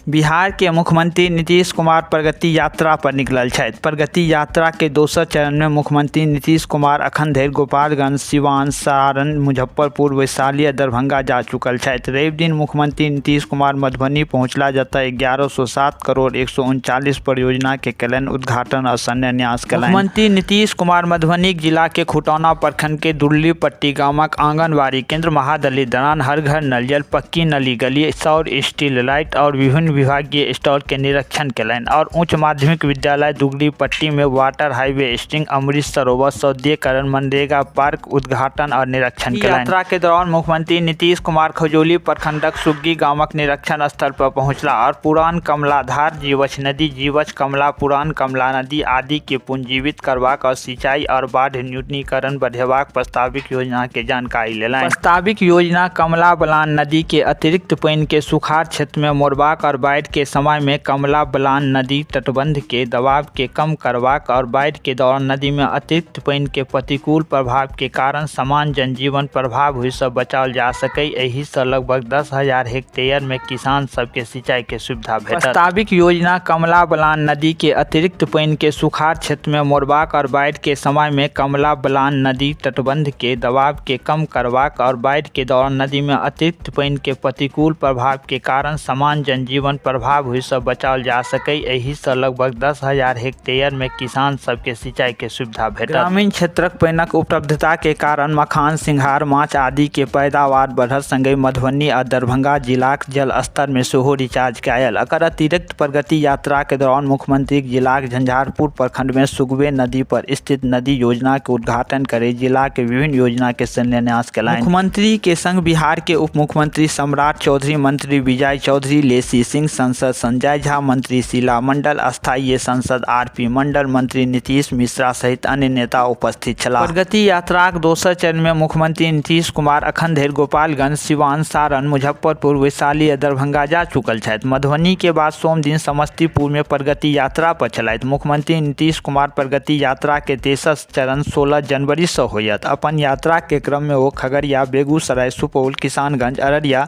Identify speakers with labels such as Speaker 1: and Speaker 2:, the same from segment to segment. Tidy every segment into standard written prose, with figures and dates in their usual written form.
Speaker 1: बिहार के मुख्यमंत्री नीतीश कुमार प्रगति यात्रा पर निकलल छथि। प्रगति यात्रा के दोसर चरण में मुख्यमंत्री नीतीश कुमार अखन धरि गोपालगंज, सिवान, सारण, मुजफ्फरपुर, वैशाली आ दरभंगा जा चुकल छथि। रवि दिन मुख्यमंत्री नीतीश कुमार मधुबनी पहुंचला, जतय 1107 करोड़ 139 परियोजना के कयलनि उद्घाटन और शिलान्यास कयलनि। मुख्यमंत्री नीतीश कुमार मधुबनी जिला के खुटौना प्रखंड के दुर्लीपट्टी गामक आंगनबाड़ी केंद्र, महादलित दलान, हर घर नल जल, पक्की नली गली, सौर स्ट्रीट लाइट और विभिन्न विभागीय स्टॉल के निरीक्षण कयलनि और उच्च माध्यमिक विद्यालय दुर्लीपट्टी में water highway, string, Amrit Sarovar, सौंदर्यीकरण, मनरेगा पार्क उद्घाटन और निरीक्षण कयलनि। यात्रा के दौरान मुख्यमंत्री नीतीश कुमार खजौली प्रखंडक सुग्गी गामक निरीक्षण स्थल पर पहुंचला और पुरान कमलाधार, जीवछ नदी, जीवछ कमला, पुरान कमला नदी आदि के पुनर्जीवित करबाक और सिंचाई और बाढ़ न्यूनीकरण बढ़ेबाक प्रस्तावित योजना के जानकारी लेलनि। प्रस्तावित योजना कमला बलान नदी के अतिरिक्त पानि के सुखाड़ क्षेत्र में मोड़बाक और बाढ़ के समय में कमला बलान नदी तटबंध के दबाव के कम करबाक और बाढ़ के दौरान नदी में अतिरिक्त पानि के प्रतिकूल प्रभाव के कारण समान जनजीवन प्रभाव हुई से बचाओल जा सके। एहि से लगभग 10,000 हेक्टेयर में किसान सबके सिंचाई के सुविधा भेटत। प्रस्तावित योजना कमला बलान नदी के अतिरिक्त पानि के सुखाड़ क्षेत्र में मोड़बाक और बाढ़ के समय में कमला बलान नदी तटबंध के दबाव के कम करबाक और बाढ़ के दौरान नदी में अतिरिक्त पानि के प्रतिकूल प्रभाव के कारण समान जनजीवन प्रभाव हुई से बचाओल जा सके। एहि से लगभग 10,000 हेक्टेयर में किसान सबके सिंचाई के सुविधा भेटत। ग्रामीण क्षेत्रक पानिक उपलब्धता के कारण मखान, सिंघार, माछ आदि के पैदावार बढ़त, संगे मधुबनी आ दरभंगा जिलाक जल स्तर में सेहो रिचार्ज कयल। एकर अतिरिक्त प्रगति यात्रा के दौरान मुख्यमंत्री जिलाक झंझारपुर प्रखंड में सुगवे नदी पर स्थित नदी योजना के उद्घाटन करे जिला के विभिन्न योजना के शिलान्यास कयलनि। मुख्यमंत्री के संग बिहार के उप मुख्यमंत्री सम्राट चौधरी, मंत्री विजय चौधरी, लेसी सिंह, सांसद संजय झा, मंत्री शीला मंडल, अस्थायी सांसद आरपी मंडल, मंत्री नीतीश मिश्रा सहित अन्य नेता उपस्थित छलाह। प्रगति यात्राक दोसर चरण में मुख्यमंत्री नीतीश कुमार अखन धरि गोपालगंज, सिवान, सारण, मुजफ्फरपुर, वैशाली आ दरभंगा जा चुकल छथि। मधुबनी के बाद सोम दिन समस्तीपुर में प्रगति यात्रा पर छलथि। मुख्यमंत्री नीतीश कुमार प्रगति यात्रा के तेसर चरण 16 जनवरी से होयत। अपन यात्रा के क्रम में वो खगड़िया, बेगूसराय, सुपौल, किशनगंज, अररिया,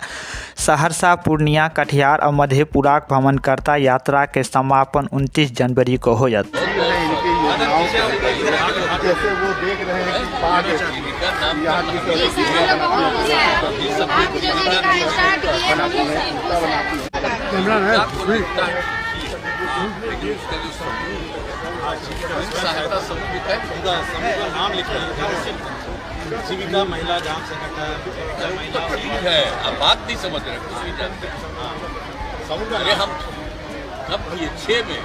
Speaker 1: सहरसा, पूर्णिया, कटिहार और मधेपुराक भ्रमण करता। यात्रा के समापन 29 जनवरी को होयत।
Speaker 2: जैसे वो देख रहे हैं कि पार्ट यहाँ
Speaker 3: नाम लिखा जीविका महिला जाम संगठन है। अब बात नहीं समझ रहे, कुछ भी जानते हैं। हम कब किए 6 में